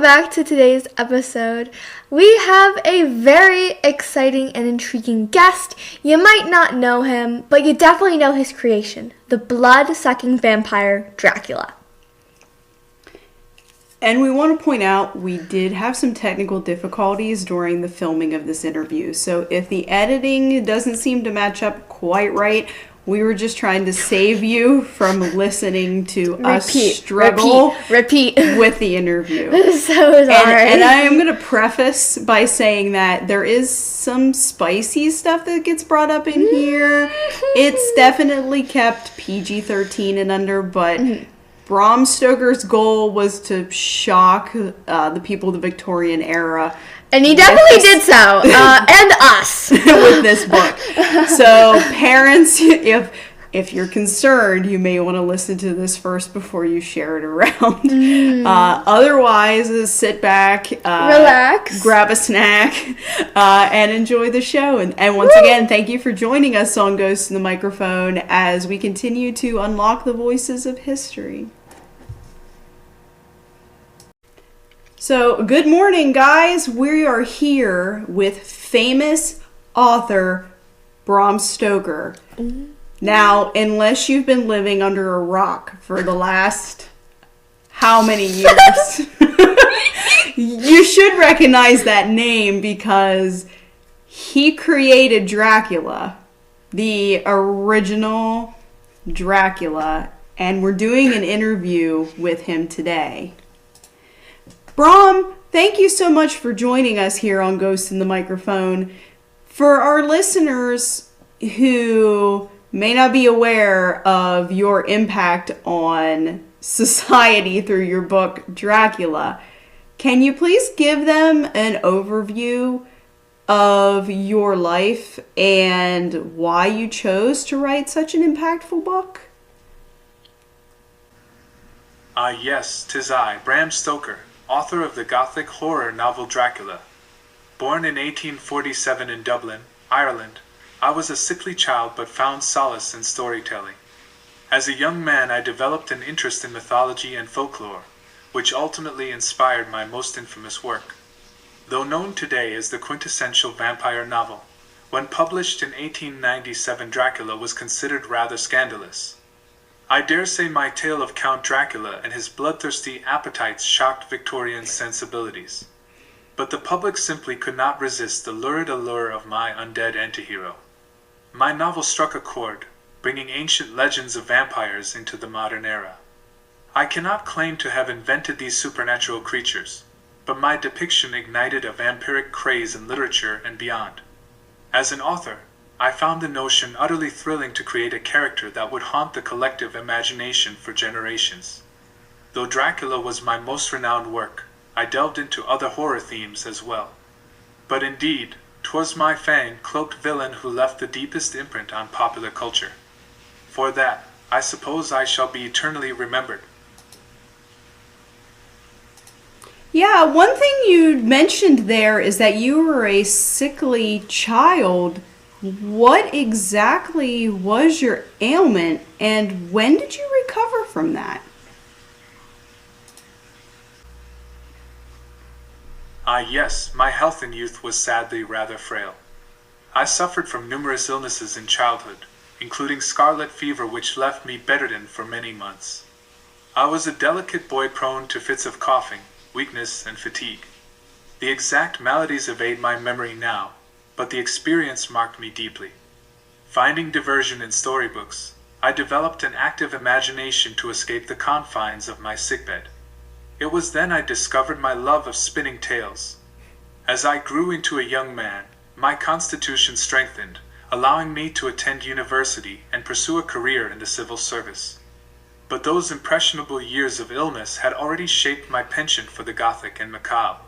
welcome back to today's episode. We have a very exciting and intriguing guest. You might not know him, but you definitely know his creation, the blood-sucking vampire Dracula. And we want to point out we did have some technical difficulties during the filming of this interview. So if the editing doesn't seem to match up quite right, we were just trying to save you from listening to us struggle repeat with the interview. So sorry. And I am going to preface by saying that there is some spicy stuff that gets brought up in here. It's definitely kept PG-13 and under, but Bram Stoker's goal was to shock the people of the Victorian era. And he definitely did so, and us. with this book. So parents, if you're concerned, you may want to listen to this first before you share it around. Otherwise, sit back, relax, grab a snack, and enjoy the show. And once again, thank you for joining us on Ghosts in the Microphone as we continue to unlock the voices of history. So, good morning, guys. We are here with famous author Bram Stoker. Now, unless you've been living under a rock for the last how many years, you should recognize that name because he created Dracula, the original Dracula, and we're doing an interview with him today. Bram, thank you so much for joining us here on Ghosts in the Microphone. For our listeners who may not be aware of your impact on society through your book, Dracula, can you please give them an overview of your life and why you chose to write such an impactful book? Yes, 'tis I, Bram Stoker, author of the Gothic horror novel Dracula. Born in 1847 in Dublin, Ireland, I was a sickly child but found solace in storytelling. As a young man, I developed an interest in mythology and folklore, which ultimately inspired my most infamous work. Though known today as the quintessential vampire novel, when published in 1897, Dracula was considered rather scandalous. I dare say my tale of Count Dracula and his bloodthirsty appetites shocked Victorian sensibilities. But the public simply could not resist the lurid allure of my undead antihero. My novel struck a chord, bringing ancient legends of vampires into the modern era. I cannot claim to have invented these supernatural creatures, but my depiction ignited a vampiric craze in literature and beyond. As an author, I found the notion utterly thrilling to create a character that would haunt the collective imagination for generations. Though Dracula was my most renowned work, I delved into other horror themes as well. But indeed, 'twas my fang-cloaked villain who left the deepest imprint on popular culture. For that, I suppose I shall be eternally remembered. Yeah, one thing you mentioned there is that you were a sickly child. What exactly was your ailment, and when did you recover from that? Yes, my health in youth was sadly rather frail. I suffered from numerous illnesses in childhood, including scarlet fever which left me bedridden for many months. I was a delicate boy prone to fits of coughing, weakness, and fatigue. The exact maladies evade my memory now, but the experience marked me deeply. Finding diversion in storybooks, I developed an active imagination to escape the confines of my sickbed. It was then I discovered my love of spinning tales. As I grew into a young man, my constitution strengthened, allowing me to attend university and pursue a career in the civil service. But those impressionable years of illness had already shaped my penchant for the Gothic and macabre.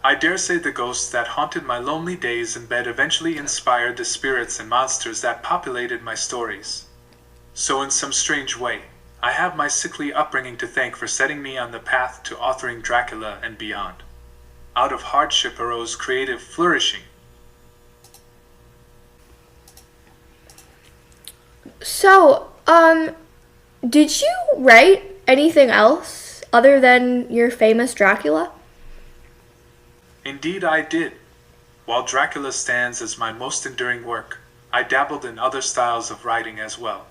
I dare say the ghosts that haunted my lonely days in bed eventually inspired the spirits and monsters that populated my stories. So in some strange way, I have my sickly upbringing to thank for setting me on the path to authoring Dracula and beyond. Out of hardship arose creative flourishing. So, did you write anything else other than your famous Dracula? Indeed, I did. While Dracula stands as my most enduring work, I dabbled in other styles of writing as well.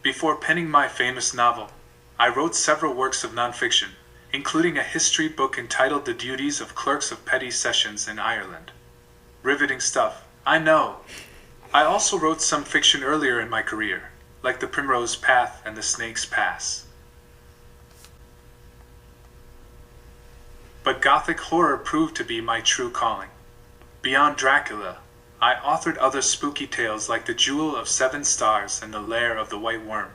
Before penning my famous novel, I wrote several works of nonfiction, including a history book entitled The Duties of Clerks of Petty Sessions in Ireland. Riveting stuff, I know. I also wrote some fiction earlier in my career, like The Primrose Path and The Snake's Pass. But Gothic horror proved to be my true calling. Beyond Dracula, I authored other spooky tales like The Jewel of Seven Stars and The Lair of the White Worm.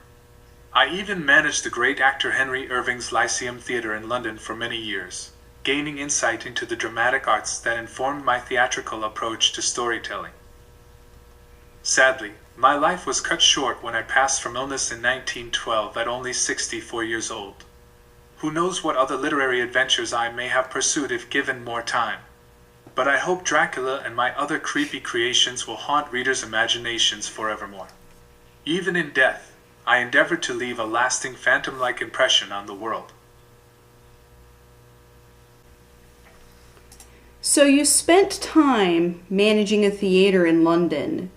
I even managed the great actor Henry Irving's Lyceum Theatre in London for many years, gaining insight into the dramatic arts that informed my theatrical approach to storytelling. Sadly, my life was cut short when I passed from illness in 1912 at only 64 years old. Who knows what other literary adventures I may have pursued if given more time. But I hope Dracula and my other creepy creations will haunt readers' imaginations forevermore. Even in death, I endeavored to leave a lasting phantom-like impression on the world. So you spent time managing a theater in London.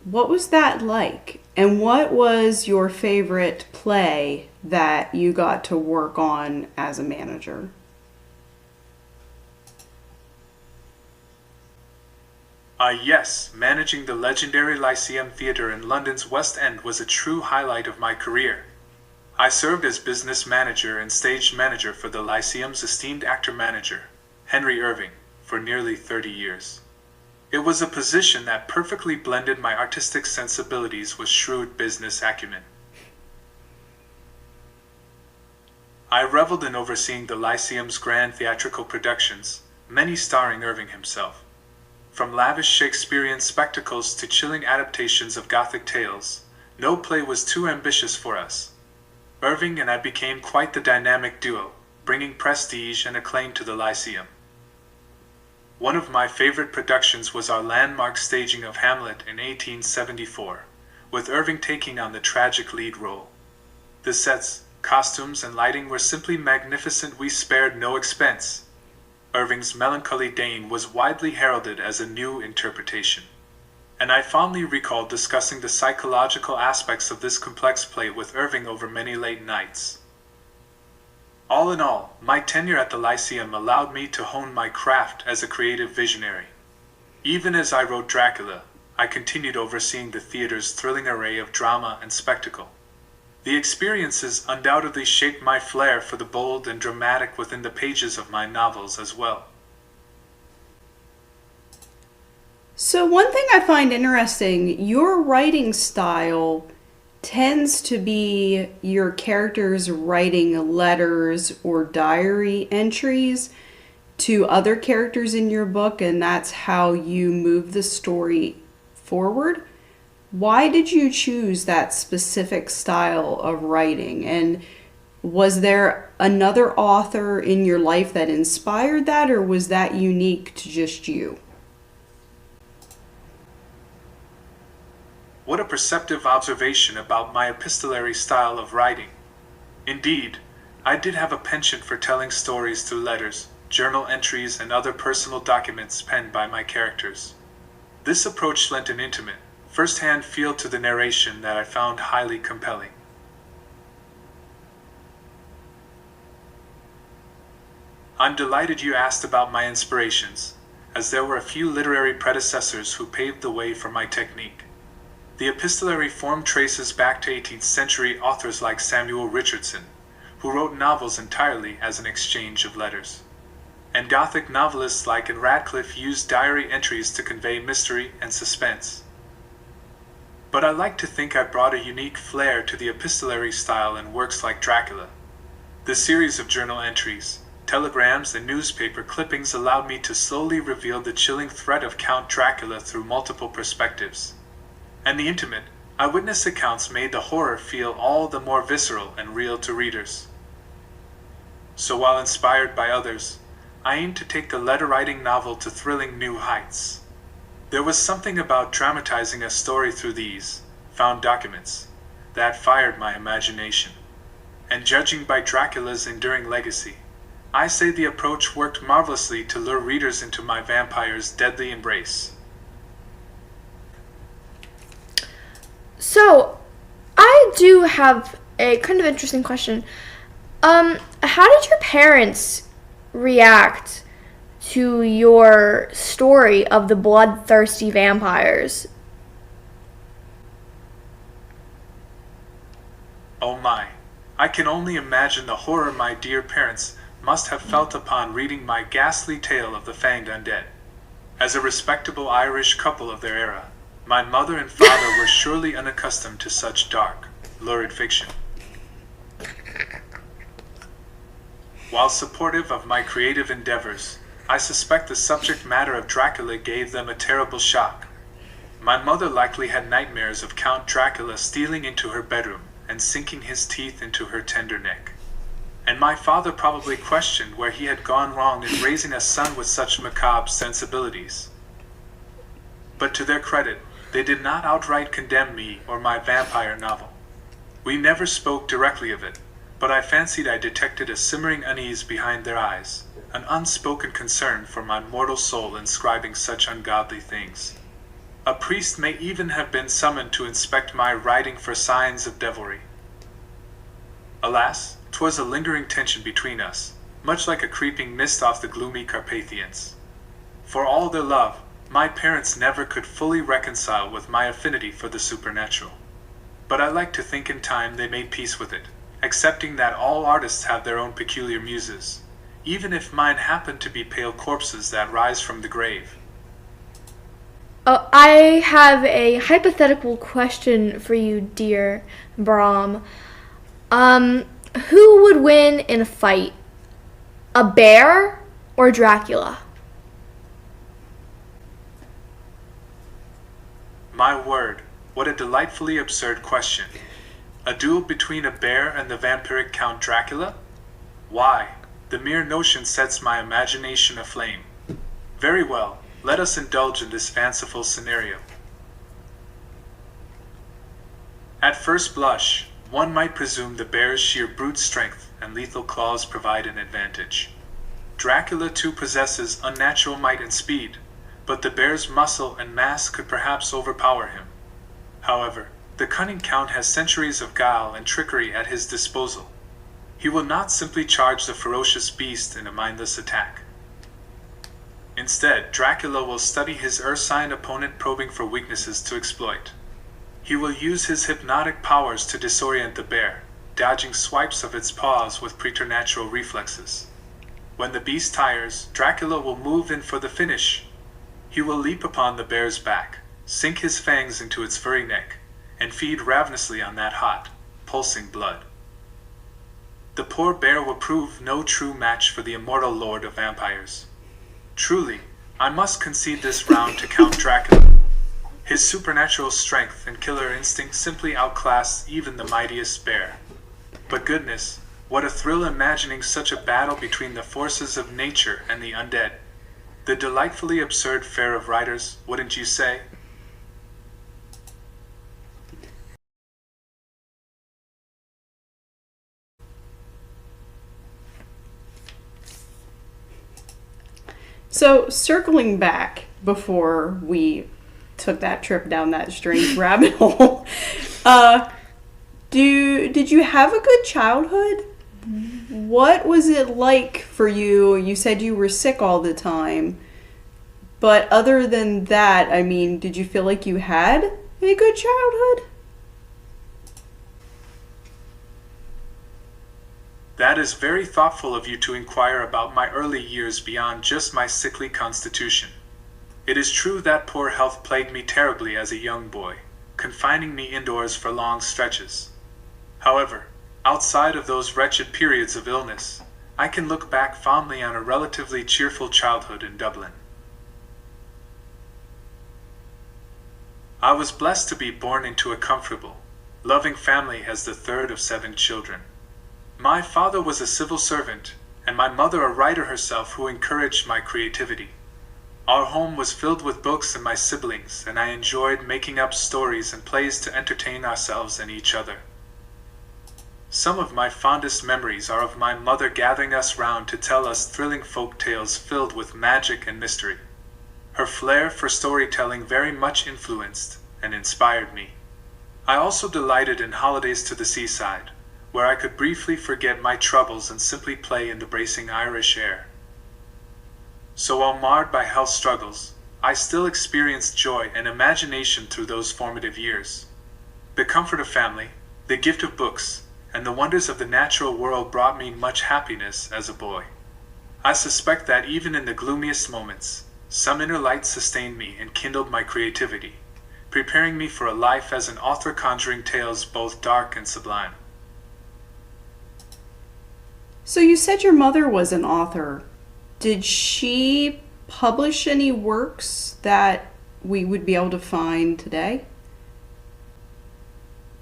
What was that like? And what was your favorite play that you got to work on as a manager? Yes, managing the legendary Lyceum Theatre in London's West End was a true highlight of my career. I served as business manager and stage manager for the Lyceum's esteemed actor-manager, Henry Irving, for nearly 30 years. It was a position that perfectly blended my artistic sensibilities with shrewd business acumen. I reveled in overseeing the Lyceum's grand theatrical productions, many starring Irving himself. From lavish Shakespearean spectacles to chilling adaptations of Gothic tales, no play was too ambitious for us. Irving and I became quite the dynamic duo, bringing prestige and acclaim to the Lyceum. One of my favorite productions was our landmark staging of Hamlet in 1874, with Irving taking on the tragic lead role. The sets, costumes, and lighting were simply magnificent. We spared no expense. Irving's melancholy Dane was widely heralded as a new interpretation, and I fondly recall discussing the psychological aspects of this complex play with Irving over many late nights. All in all, my tenure at the Lyceum allowed me to hone my craft as a creative visionary. Even as I wrote Dracula, I continued overseeing the theater's thrilling array of drama and spectacle. The experiences undoubtedly shaped my flair for the bold and dramatic within the pages of my novels as well. So one thing I find interesting, your writing style tends to be your characters writing letters or diary entries to other characters in your book, and that's how you move the story forward. Why did you choose that specific style of writing? And was there another author in your life that inspired that, or was that unique to just you? What a perceptive observation about my epistolary style of writing. Indeed, I did have a penchant for telling stories through letters, journal entries, and other personal documents penned by my characters. This approach lent an intimate, first-hand feel to the narration that I found highly compelling. I'm delighted you asked about my inspirations, as there were a few literary predecessors who paved the way for my technique. The epistolary form traces back to 18th century authors like Samuel Richardson, who wrote novels entirely as an exchange of letters. And Gothic novelists like Anne Radcliffe used diary entries to convey mystery and suspense. But I like to think I brought a unique flair to the epistolary style in works like Dracula. The series of journal entries, telegrams, and newspaper clippings allowed me to slowly reveal the chilling threat of Count Dracula through multiple perspectives. And the intimate, eyewitness accounts made the horror feel all the more visceral and real to readers. So while inspired by others, I aimed to take the letter-writing novel to thrilling new heights. There was something about dramatizing a story through these found documents that fired my imagination. And judging by Dracula's enduring legacy, I say the approach worked marvelously to lure readers into my vampire's deadly embrace. So, I do have a kind of interesting question. How did your parents react to your story of the bloodthirsty vampires? Oh my, I can only imagine the horror my dear parents must have felt upon reading my ghastly tale of the fanged undead. As a respectable Irish couple of their era, my mother and father were surely unaccustomed to such dark, lurid fiction. While supportive of my creative endeavors, I suspect the subject matter of Dracula gave them a terrible shock. My mother likely had nightmares of Count Dracula stealing into her bedroom and sinking his teeth into her tender neck. And my father probably questioned where he had gone wrong in raising a son with such macabre sensibilities. But to their credit, they did not outright condemn me or my vampire novel. We never spoke directly of it, but I fancied I detected a simmering unease behind their eyes, an unspoken concern for my mortal soul inscribing such ungodly things. A priest may even have been summoned to inspect my writing for signs of devilry. Alas, 'twas a lingering tension between us, much like a creeping mist off the gloomy Carpathians. For all their love, my parents never could fully reconcile with my affinity for the supernatural. But I like to think in time they made peace with it, accepting that all artists have their own peculiar muses, even if mine happen to be pale corpses that rise from the grave. I have a hypothetical question for you, dear Bram. Who would win in a fight? A bear or Dracula? My word, what a delightfully absurd question. A duel between a bear and the vampiric Count Dracula? Why, the mere notion sets my imagination aflame. Very well, let us indulge in this fanciful scenario. At first blush, one might presume the bear's sheer brute strength and lethal claws provide an advantage. Dracula too possesses unnatural might and speed, but the bear's muscle and mass could perhaps overpower him. However, the cunning Count has centuries of guile and trickery at his disposal. He will not simply charge the ferocious beast in a mindless attack. Instead, Dracula will study his ursine opponent, probing for weaknesses to exploit. He will use his hypnotic powers to disorient the bear, dodging swipes of its paws with preternatural reflexes. When the beast tires, Dracula will move in for the finish. He will leap upon the bear's back, sink his fangs into its furry neck, and feed ravenously on that hot, pulsing blood. The poor bear will prove no true match for the immortal lord of vampires. Truly, I must concede this round to Count Dracula. His supernatural strength and killer instinct simply outclass even the mightiest bear. But goodness, what a thrill imagining such a battle between the forces of nature and the undead. The delightfully absurd fare of writers, wouldn't you say? So, circling back before we took that trip down that strange rabbit hole, did you have a good childhood? What was it like for you? You said you were sick all the time, but other than that, I mean, did you feel like you had a good childhood? That is very thoughtful of you to inquire about my early years beyond just my sickly constitution. It is true that poor health plagued me terribly as a young boy, confining me indoors for long stretches. However, outside of those wretched periods of illness, I can look back fondly on a relatively cheerful childhood in Dublin. I was blessed to be born into a comfortable, loving family as the third of 7 children. My father was a civil servant, and my mother a writer herself who encouraged my creativity. Our home was filled with books and my siblings, and I enjoyed making up stories and plays to entertain ourselves and each other. Some of my fondest memories are of my mother gathering us round to tell us thrilling folk tales filled with magic and mystery. Her flair for storytelling very much influenced and inspired me. I also delighted in holidays to the seaside, where I could briefly forget my troubles and simply play in the bracing Irish air. So while marred by health struggles, I still experienced joy and imagination through those formative years. The comfort of family, the gift of books, and the wonders of the natural world brought me much happiness as a boy. I suspect that even in the gloomiest moments, some inner light sustained me and kindled my creativity, preparing me for a life as an author conjuring tales both dark and sublime. So you said your mother was an author. Did she publish any works that we would be able to find today?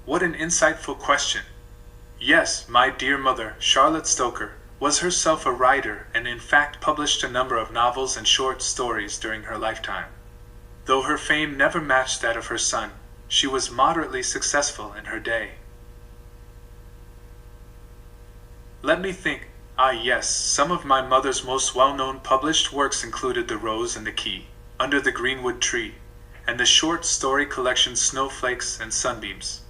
What an insightful question. Yes, my dear mother, Charlotte Stoker, was herself a writer and in fact published a number of novels and short stories during her lifetime. Though her fame never matched that of her son, she was moderately successful in her day. Let me think. Ah yes, some of my mother's most well-known published works included The Rose and the Key, Under the Greenwood Tree, and the short story collection Snowflakes and Sunbeams.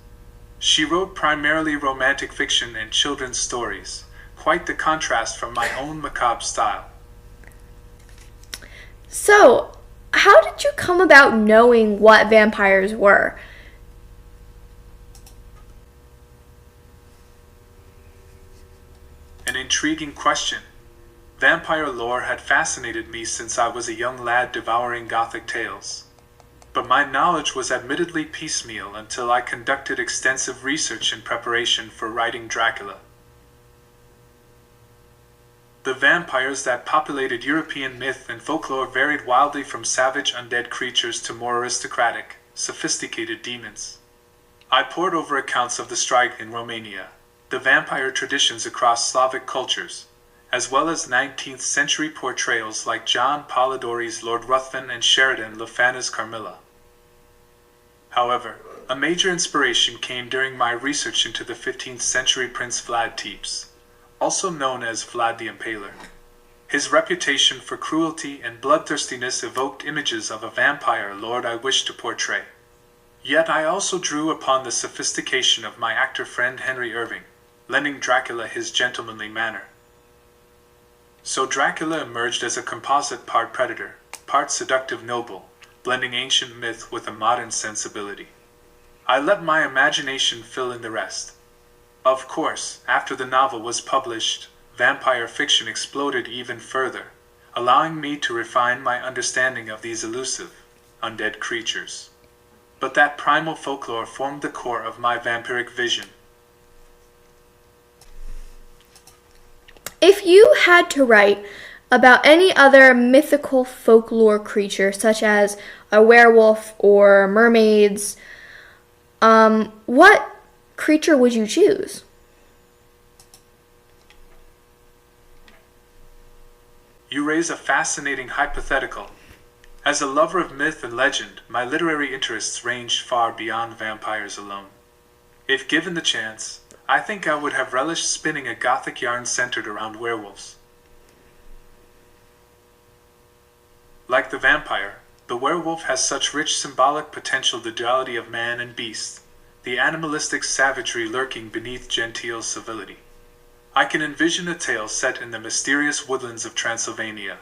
She wrote primarily romantic fiction and children's stories, quite the contrast from my own macabre style. So, how did you come about knowing what vampires were? An intriguing question. Vampire lore had fascinated me since I was a young lad devouring Gothic tales. But my knowledge was admittedly piecemeal until I conducted extensive research in preparation for writing Dracula. The vampires that populated European myth and folklore varied wildly from savage undead creatures to more aristocratic, sophisticated demons. I pored over accounts of the strike in Romania, the vampire traditions across Slavic cultures, as well as 19th century portrayals like John Polidori's Lord Ruthven and Sheridan Le Fan's Carmilla. However, a major inspiration came during my research into the 15th century Prince Vlad Tepes, also known as Vlad the Impaler. His reputation for cruelty and bloodthirstiness evoked images of a vampire lord I wished to portray. Yet I also drew upon the sophistication of my actor friend Henry Irving, lending Dracula his gentlemanly manner. So Dracula emerged as a composite part predator, part seductive noble, blending ancient myth with a modern sensibility. I let my imagination fill in the rest. Of course, after the novel was published, vampire fiction exploded even further, allowing me to refine my understanding of these elusive, undead creatures. But that primal folklore formed the core of my vampiric vision. If you had to write about any other mythical folklore creature, such as a werewolf or mermaids, what creature would you choose? You raise a fascinating hypothetical. As a lover of myth and legend, my literary interests range far beyond vampires alone. If given the chance, I think I would have relished spinning a Gothic yarn centered around werewolves. Like the vampire, the werewolf has such rich symbolic potential, the duality of man and beast, the animalistic savagery lurking beneath genteel civility. I can envision a tale set in the mysterious woodlands of Transylvania,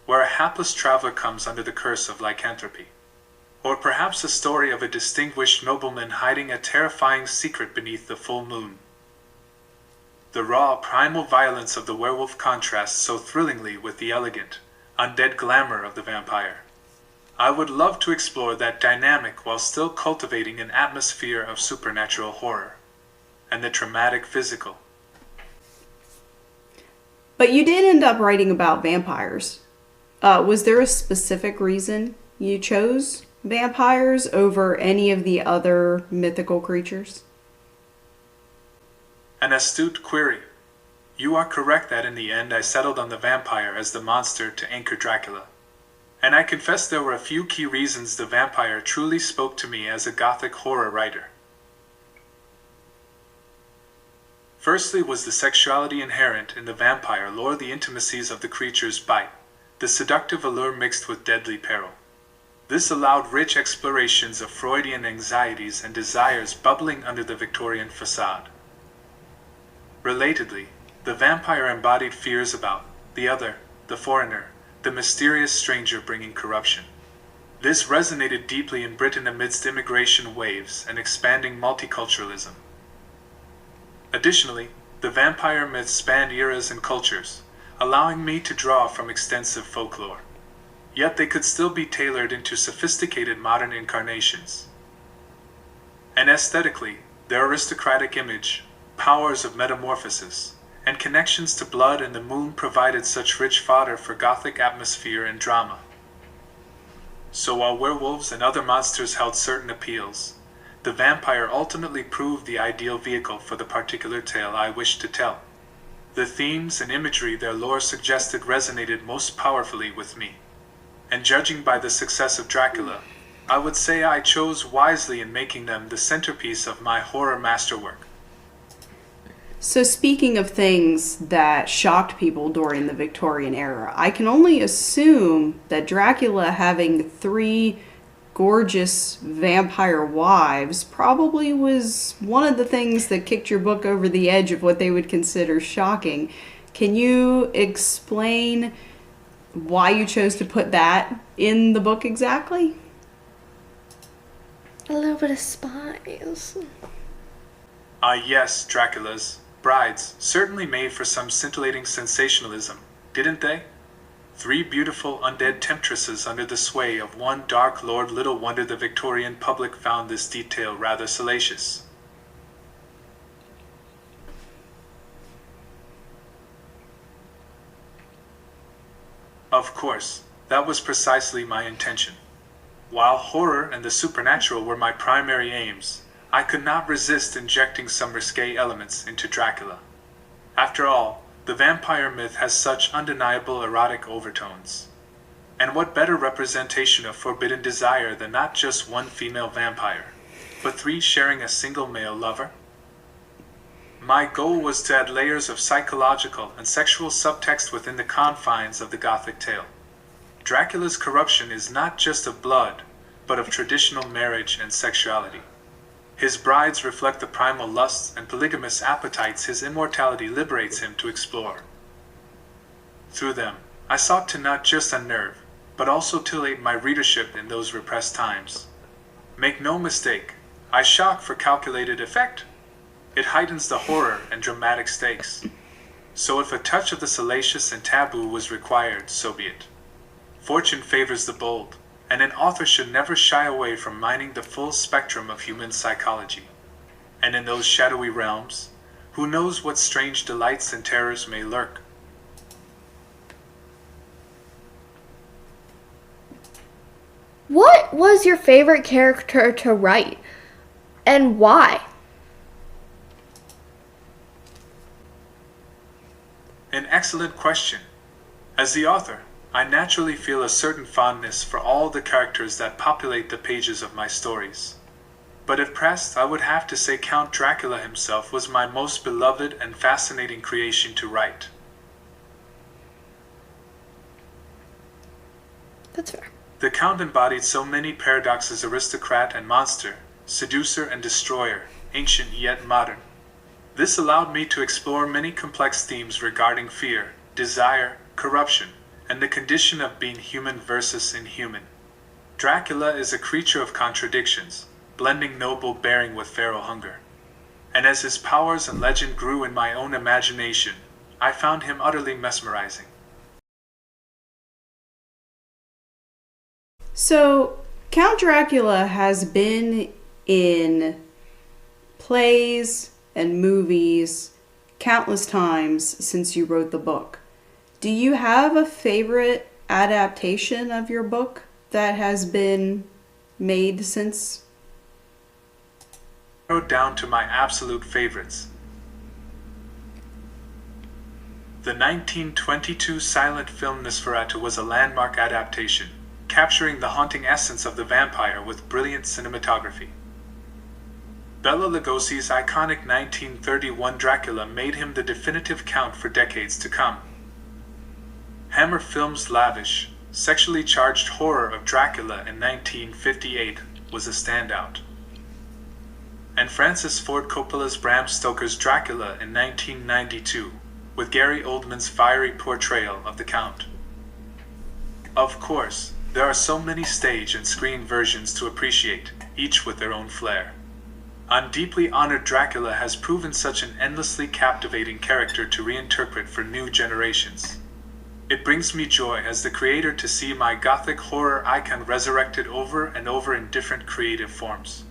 where a hapless traveler comes under the curse of lycanthropy. Or perhaps a story of a distinguished nobleman hiding a terrifying secret beneath the full moon. The raw, primal violence of the werewolf contrasts so thrillingly with the elegant, undead glamour of the vampire. I would love to explore that dynamic while still cultivating an atmosphere of supernatural horror and the traumatic physical. But you did end up writing about vampires. Was there a specific reason you chose vampires over any of the other mythical creatures? An astute query. You are correct that in the end I settled on the vampire as the monster to anchor Dracula. And I confess there were a few key reasons the vampire truly spoke to me as a Gothic horror writer. Firstly was the sexuality inherent in the vampire lore, the intimacies of the creature's bite, the seductive allure mixed with deadly peril. This allowed rich explorations of Freudian anxieties and desires bubbling under the Victorian facade. Relatedly, the vampire embodied fears about the other, the foreigner, the mysterious stranger bringing corruption. This resonated deeply in Britain amidst immigration waves and expanding multiculturalism. Additionally, the vampire myths spanned eras and cultures, allowing me to draw from extensive folklore. Yet they could still be tailored into sophisticated modern incarnations. And aesthetically, their aristocratic image, powers of metamorphosis, and connections to blood and the moon provided such rich fodder for Gothic atmosphere and drama. So while werewolves and other monsters held certain appeals, the vampire ultimately proved the ideal vehicle for the particular tale I wished to tell. The themes and imagery their lore suggested resonated most powerfully with me. And judging by the success of Dracula, I would say I chose wisely in making them the centerpiece of my horror masterwork. So speaking of things that shocked people during the Victorian era, I can only assume that Dracula having 3 gorgeous vampire wives probably was one of the things that kicked your book over the edge of what they would consider shocking. Can you explain why you chose to put that in the book exactly? A little bit of spice. Yes, Dracula's brides certainly made for some scintillating sensationalism, didn't they? 3 beautiful undead temptresses under the sway of one dark lord. Little wonder the Victorian public found this detail rather salacious. Of course, that was precisely my intention. While horror and the supernatural were my primary aims, I could not resist injecting some risque elements into Dracula. After all, the vampire myth has such undeniable erotic overtones. And what better representation of forbidden desire than not just one female vampire, but 3 sharing a single male lover? My goal was to add layers of psychological and sexual subtext within the confines of the Gothic tale. Dracula's corruption is not just of blood, but of traditional marriage and sexuality. His brides reflect the primal lusts and polygamous appetites his immortality liberates him to explore. Through them, I sought to not just unnerve, but also titillate my readership in those repressed times. Make no mistake, I shock for calculated effect. It heightens the horror and dramatic stakes. So if a touch of the salacious and taboo was required, so be it. Fortune favors the bold, and an author should never shy away from mining the full spectrum of human psychology. And in those shadowy realms, who knows what strange delights and terrors may lurk? What was your favorite character to write, and why? An excellent question. As the author, I naturally feel a certain fondness for all the characters that populate the pages of my stories. But if pressed, I would have to say Count Dracula himself was my most beloved and fascinating creation to write. That's fair. The Count embodied so many paradoxes: aristocrat and monster, seducer and destroyer, ancient yet modern. This allowed me to explore many complex themes regarding fear, desire, corruption, and the condition of being human versus inhuman. Dracula is a creature of contradictions, blending noble bearing with feral hunger. And as his powers and legend grew in my own imagination, I found him utterly mesmerizing. So, Count Dracula has been in plays and movies countless times since you wrote the book. Do you have a favorite adaptation of your book that has been made since? Narrowed down to my absolute favorites. The 1922 silent film Nosferatu was a landmark adaptation, capturing the haunting essence of the vampire with brilliant cinematography. Bela Lugosi's iconic 1931 Dracula made him the definitive count for decades to come. Hammer Films' lavish, sexually charged horror of Dracula in 1958 was a standout. And Francis Ford Coppola's Bram Stoker's Dracula in 1992, with Gary Oldman's fiery portrayal of the Count. Of course, there are so many stage and screen versions to appreciate, each with their own flair. I'm deeply honored Dracula has proven such an endlessly captivating character to reinterpret for new generations. It brings me joy as the creator to see my Gothic horror icon resurrected over and over in different creative forms.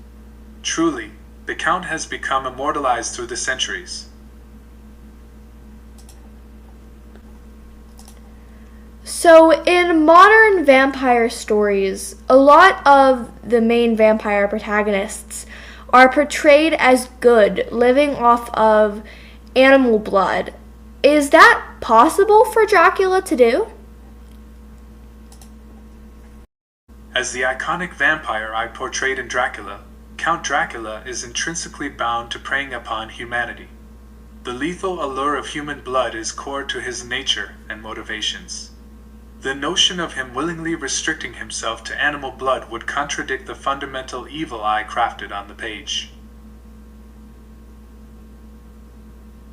Truly, the Count has become immortalized through the centuries. So, in modern vampire stories, a lot of the main vampire protagonists are portrayed as good, living off of animal blood. Is that possible for Dracula to do? As the iconic vampire I portrayed in Dracula, Count Dracula is intrinsically bound to preying upon humanity. The lethal allure of human blood is core to his nature and motivations. The notion of him willingly restricting himself to animal blood would contradict the fundamental evil I crafted on the page.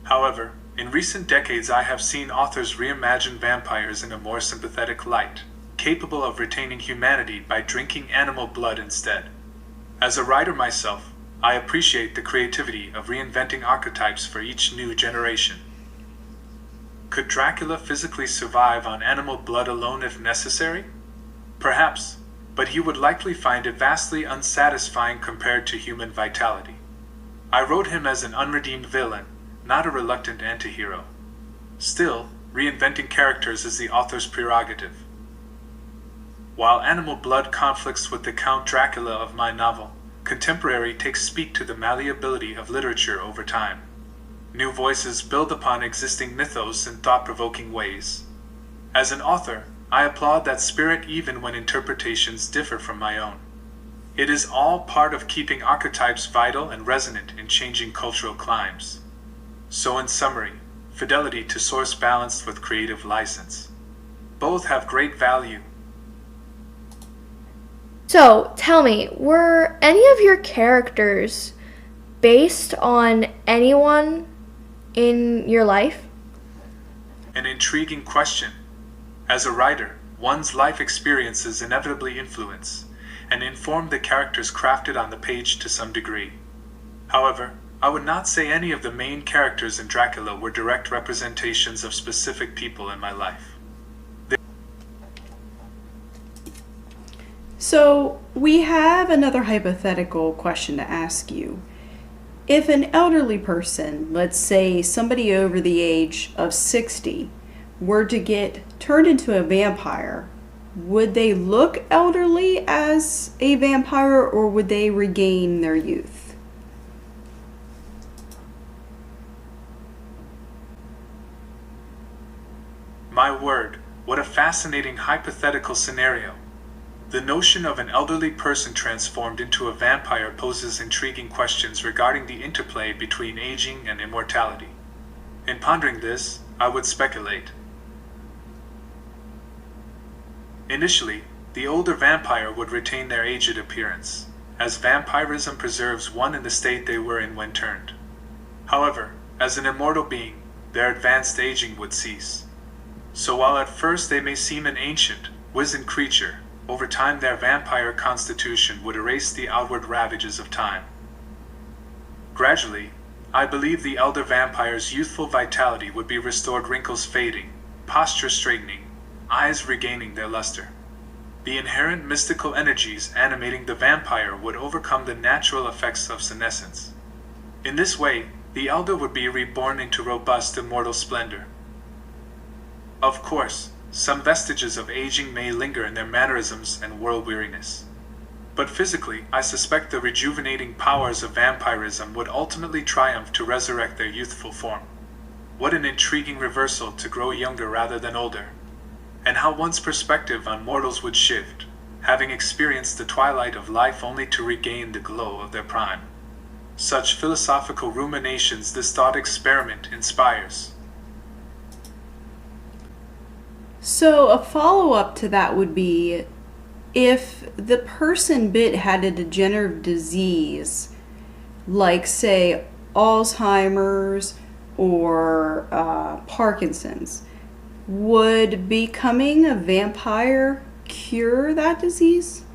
However, in recent decades I have seen authors reimagine vampires in a more sympathetic light, capable of retaining humanity by drinking animal blood instead. As a writer myself, I appreciate the creativity of reinventing archetypes for each new generation. Could Dracula physically survive on animal blood alone if necessary? Perhaps, but he would likely find it vastly unsatisfying compared to human vitality. I wrote him as an unredeemed villain, not a reluctant anti-hero. Still, reinventing characters is the author's prerogative. While animal blood conflicts with the Count Dracula of my novel, contemporary takes speak to the malleability of literature over time. New voices build upon existing mythos in thought-provoking ways. As an author, I applaud that spirit even when interpretations differ from my own. It is all part of keeping archetypes vital and resonant in changing cultural climes. So in summary, fidelity to source balanced with creative license. Both have great value. So, tell me, were any of your characters based on anyone in your life? An intriguing question. As a writer, one's life experiences inevitably influence and inform the characters crafted on the page to some degree. However, I would not say any of the main characters in Dracula were direct representations of specific people in my life. So, we have another hypothetical question to ask you. If an elderly person, let's say somebody over the age of 60, were to get turned into a vampire, would they look elderly as a vampire or would they regain their youth? My word, what a fascinating hypothetical scenario. The notion of an elderly person transformed into a vampire poses intriguing questions regarding the interplay between aging and immortality. In pondering this, I would speculate. Initially, the older vampire would retain their aged appearance, as vampirism preserves one in the state they were in when turned. However, as an immortal being, their advanced aging would cease. So while at first they may seem an ancient, wizened creature, over time their vampire constitution would erase the outward ravages of time. Gradually, I believe the elder vampire's youthful vitality would be restored, wrinkles fading, posture straightening, eyes regaining their luster. The inherent mystical energies animating the vampire would overcome the natural effects of senescence. In this way, the elder would be reborn into robust immortal splendor. Of course, some vestiges of aging may linger in their mannerisms and world-weariness. But physically, I suspect the rejuvenating powers of vampirism would ultimately triumph to resurrect their youthful form. What an intriguing reversal to grow younger rather than older. And how one's perspective on mortals would shift, having experienced the twilight of life only to regain the glow of their prime. Such philosophical ruminations this thought experiment inspires. So a follow-up to that would be, if the person bit had a degenerative disease, like say Alzheimer's or Parkinson's, would becoming a vampire cure that disease?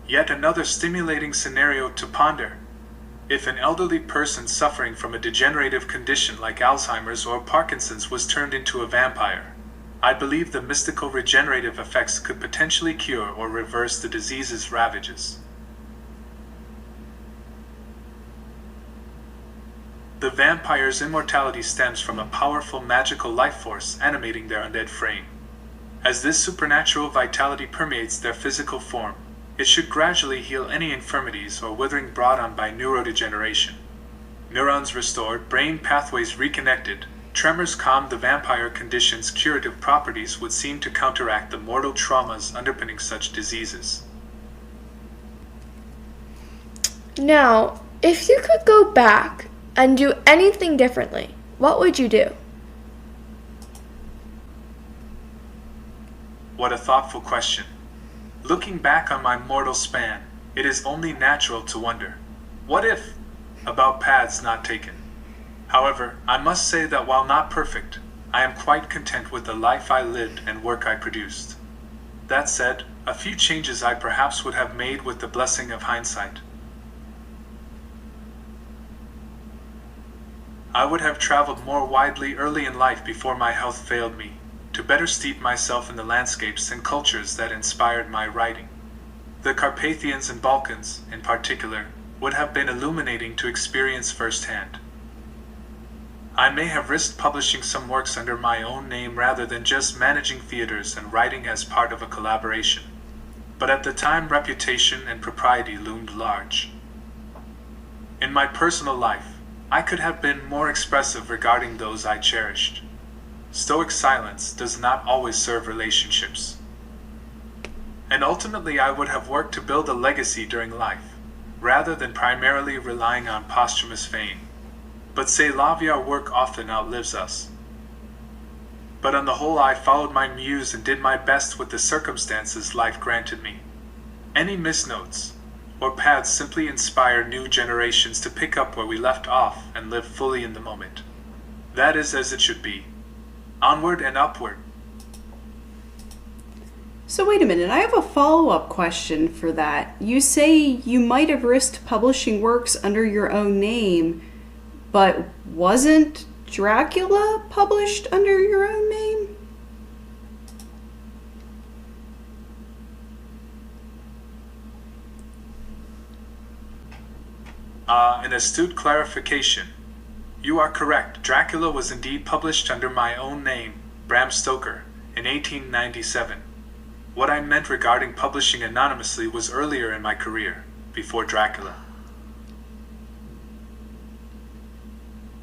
Yet another stimulating scenario to ponder. If an elderly person suffering from a degenerative condition like Alzheimer's or Parkinson's was turned into a vampire, I believe the mystical regenerative effects could potentially cure or reverse the disease's ravages. The vampire's immortality stems from a powerful magical life force animating their undead frame. As this supernatural vitality permeates their physical form, it should gradually heal any infirmities or withering brought on by neurodegeneration. Neurons restored, brain pathways reconnected, tremors calmed, the vampire condition's curative properties would seem to counteract the mortal traumas underpinning such diseases. Now, if you could go back and do anything differently, what would you do? What a thoughtful question. Looking back on my mortal span, it is only natural to wonder, what if? About paths not taken. However, I must say that while not perfect, I am quite content with the life I lived and work I produced. That said, a few changes I perhaps would have made with the blessing of hindsight. I would have traveled more widely early in life before my health failed me, to better steep myself in the landscapes and cultures that inspired my writing. The Carpathians and Balkans, in particular, would have been illuminating to experience firsthand. I may have risked publishing some works under my own name rather than just managing theaters and writing as part of a collaboration. But at the time, reputation and propriety loomed large. In my personal life, I could have been more expressive regarding those I cherished. Stoic silence does not always serve relationships. And ultimately, I would have worked to build a legacy during life, rather than primarily relying on posthumous fame. But c'est la vie, our work often outlives us. But on the whole, I followed my muse and did my best with the circumstances life granted me. Any misnotes or paths simply inspire new generations to pick up where we left off and live fully in the moment. That is as it should be. Onward and upward. So wait a minute, I have a follow-up question for that. You say you might have risked publishing works under your own name, but wasn't Dracula published under your own name? An astute clarification. You are correct. Dracula was indeed published under my own name, Bram Stoker, in 1897. What I meant regarding publishing anonymously was earlier in my career, before Dracula.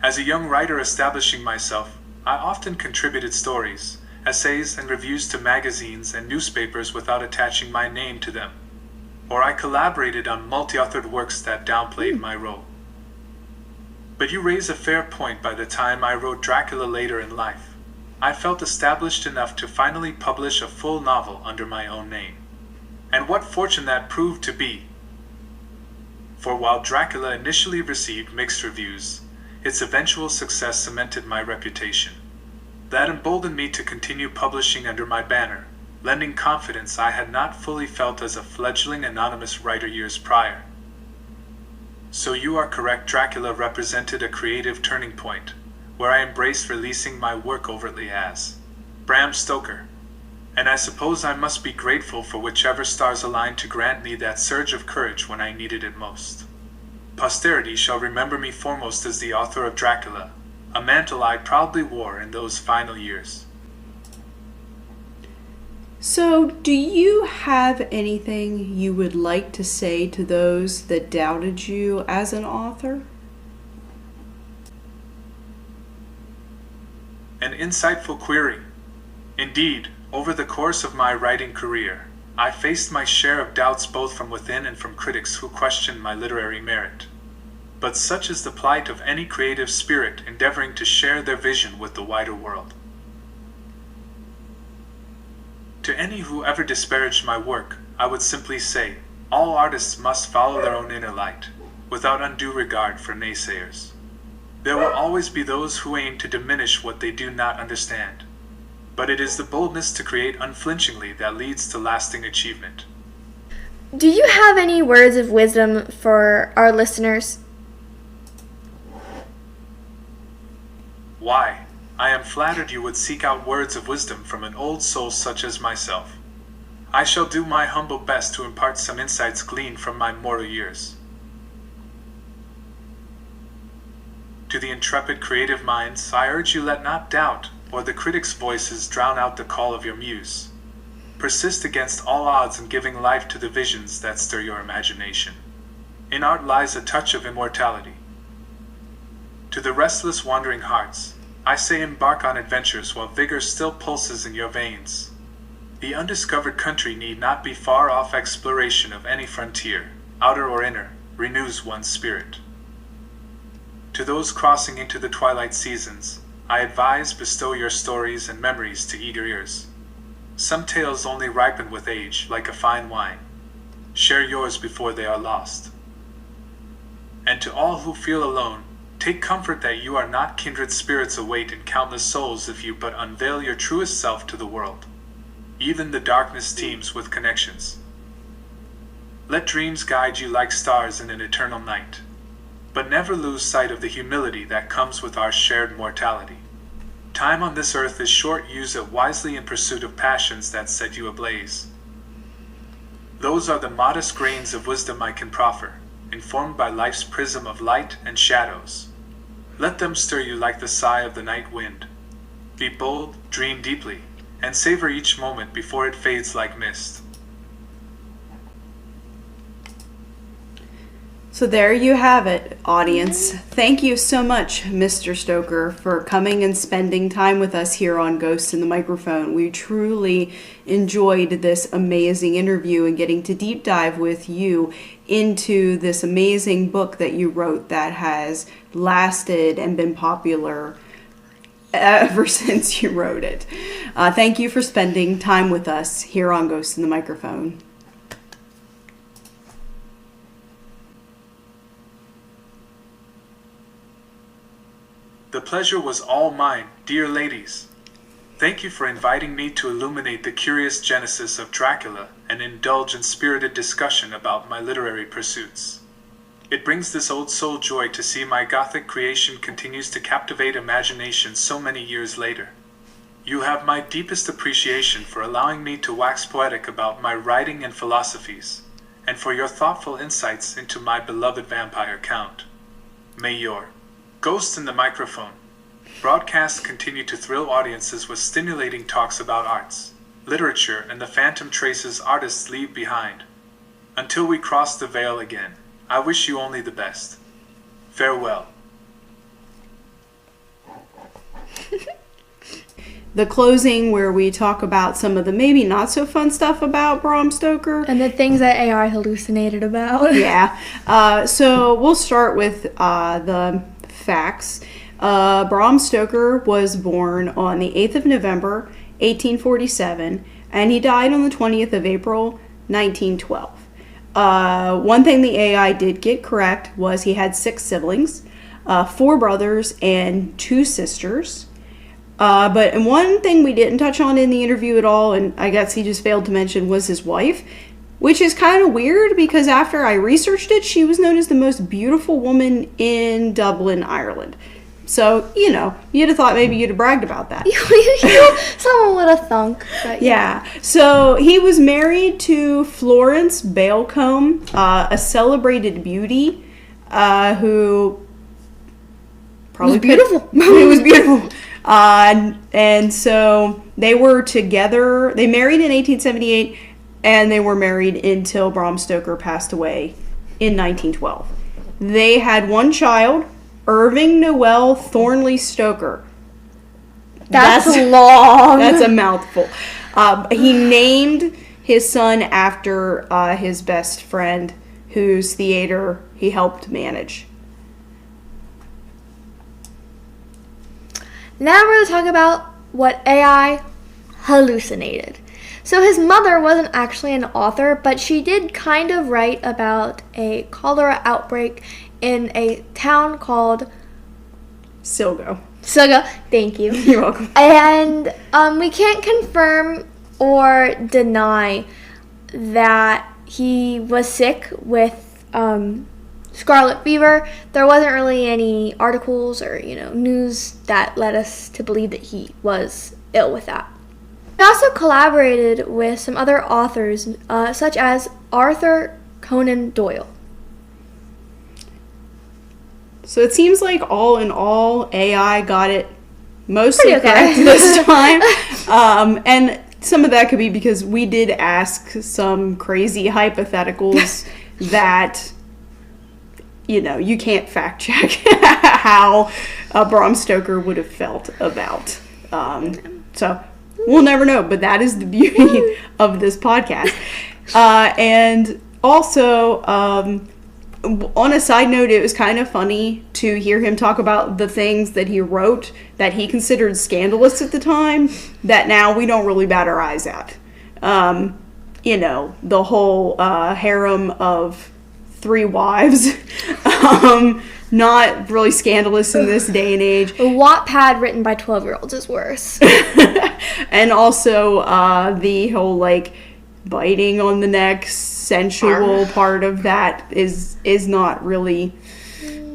As a young writer establishing myself, I often contributed stories, essays, and reviews to magazines and newspapers without attaching my name to them, or I collaborated on multi-authored works that downplayed my role. But you raise a fair point. By the time I wrote Dracula later in life, I felt established enough to finally publish a full novel under my own name. And what fortune that proved to be! For while Dracula initially received mixed reviews, its eventual success cemented my reputation. That emboldened me to continue publishing under my banner, lending confidence I had not fully felt as a fledgling anonymous writer years prior. So you are correct, Dracula represented a creative turning point, where I embraced releasing my work overtly as Bram Stoker. And I suppose I must be grateful for whichever stars aligned to grant me that surge of courage when I needed it most. Posterity shall remember me foremost as the author of Dracula, a mantle I proudly wore in those final years. So, do you have anything you would like to say to those that doubted you as an author? An insightful query. Indeed, over the course of my writing career, I faced my share of doubts both from within and from critics who questioned my literary merit. but such is the plight of any creative spirit endeavoring to share their vision with the wider world. To any who ever disparaged my work, I would simply say, all artists must follow their own inner light, without undue regard for naysayers. There will always be those who aim to diminish what they do not understand, but it is the boldness to create unflinchingly that leads to lasting achievement. Do you have any words of wisdom for our listeners? Why, I am flattered you would seek out words of wisdom from an old soul such as myself. I shall do my humble best to impart some insights gleaned from my mortal years. To the intrepid creative minds, I urge you let not doubt or the critic's voices drown out the call of your muse. Persist against all odds in giving life to the visions that stir your imagination. In art lies a touch of immortality. To the restless wandering hearts, I say embark on adventures while vigor still pulses in your veins. The undiscovered country need not be far off. Exploration of any frontier, outer or inner, renews one's spirit. To those crossing into the twilight seasons, I advise bestow your stories and memories to eager ears. Some tales only ripen with age, like a fine wine. Share yours before they are lost. And to all who feel alone, take comfort that you are not. Kindred spirits await in countless souls if you but unveil your truest self to the world. Even the darkness teems with connections. Let dreams guide you like stars in an eternal night, but never lose sight of the humility that comes with our shared mortality. Time on this earth is short. Use it wisely in pursuit of passions that set you ablaze. Those are the modest grains of wisdom I can proffer, informed by life's prism of light and shadows. Let them stir you like the sigh of the night wind. Be bold, dream deeply, and savor each moment before it fades like mist. So there you have it, audience. Thank you so much, Mr. Stoker, for coming and spending time with us here on Ghosts in the Microphone. We truly enjoyed this amazing interview and getting to deep dive with you into this amazing book that you wrote that has lasted and been popular ever since you wrote it. Thank you for spending time with us here on Ghosts in the Microphone. The pleasure was all mine, dear ladies. Thank you for inviting me to illuminate the curious genesis of Dracula and indulge in spirited discussion about my literary pursuits. It brings this old soul joy to see my Gothic creation continues to captivate imagination so many years later. You have my deepest appreciation for allowing me to wax poetic about my writing and philosophies, and for your thoughtful insights into my beloved vampire count. May your Ghost in the Microphone broadcasts continue to thrill audiences with stimulating talks about arts, literature, and the phantom traces artists leave behind. Until we cross the veil again, I wish you only the best. Farewell. The closing where we talk about some of the maybe not so fun stuff about Bram Stoker. And the things that AI hallucinated about. Yeah. So we'll start with the facts. Bram Stoker was born on the 8th of November, 1847, and he died on the 20th of April, 1912. One thing the AI did get correct was he had 6 siblings, 4 brothers and 2 sisters. But one thing we didn't touch on in the interview at all, and I guess he just failed to mention, was his wife, which is kind of weird because after I researched it, she was known as the most beautiful woman in Dublin, Ireland. So, you'd have thought maybe you'd have bragged about that. Someone would have thunk. Yeah. So he was married to Florence Bailcombe, a celebrated beauty, who probably was beautiful. It was beautiful. And so they were together. They married in 1878, and they were married until Bram Stoker passed away in 1912. They had one child, Irving Noel Thornley Stoker. That's long. That's a mouthful. He named his son after his best friend, whose theater he helped manage. Now we're going to talk about what AI hallucinated. So his mother wasn't actually an author, but she did kind of write about a cholera outbreak in a town called Silgo. Thank you. You're welcome. And we can't confirm or deny that he was sick with scarlet fever. There wasn't really any articles or news that led us to believe that he was ill with that. He also collaborated with some other authors, such as Arthur Conan Doyle. So it seems like all in all, AI got it mostly Pretty okay. correct this time. And some of that could be because we did ask some crazy hypotheticals that, you can't fact check how Bram Stoker would have felt about. So we'll never know, but that is the beauty of this podcast. And also, on a side note, it was kind of funny to hear him talk about the things that he wrote that he considered scandalous at the time that now we don't really bat our eyes at. The whole harem of 3 wives, not really scandalous in this day and age. A Wattpad written by 12-year-olds is worse. And also the whole biting on the neck, sensual part of that is not really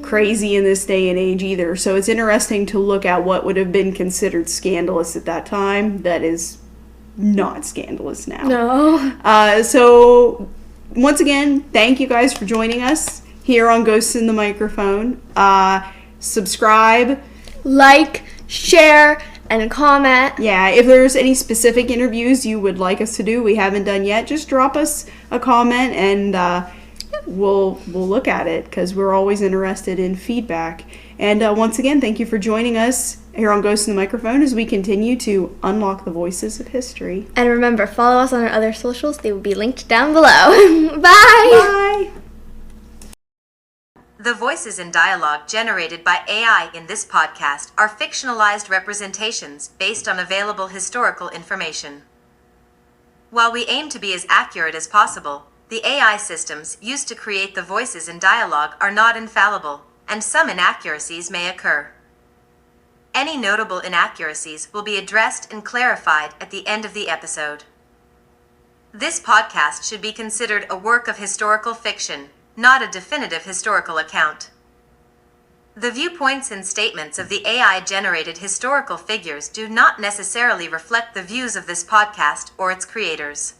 crazy in this day and age either. So it's interesting to look at what would have been considered scandalous at that time that is not scandalous now. No. So once again, thank you guys for joining us here on Ghosts in the Microphone. Subscribe, like, share, and comment. Yeah, if there's any specific interviews you would like us to do we haven't done yet, just drop us a comment and we'll look at it because we're always interested in feedback. And once again, thank you for joining us here on Ghosts in the Microphone as we continue to unlock the voices of history. And remember, follow us on our other socials. They will be linked down below. Bye! Bye! The voices and dialogue generated by AI in this podcast are fictionalized representations based on available historical information. While we aim to be as accurate as possible, the AI systems used to create the voices and dialogue are not infallible, and some inaccuracies may occur. Any notable inaccuracies will be addressed and clarified at the end of the episode. This podcast should be considered a work of historical fiction, not a definitive historical account. The viewpoints and statements of the AI-generated historical figures do not necessarily reflect the views of this podcast or its creators.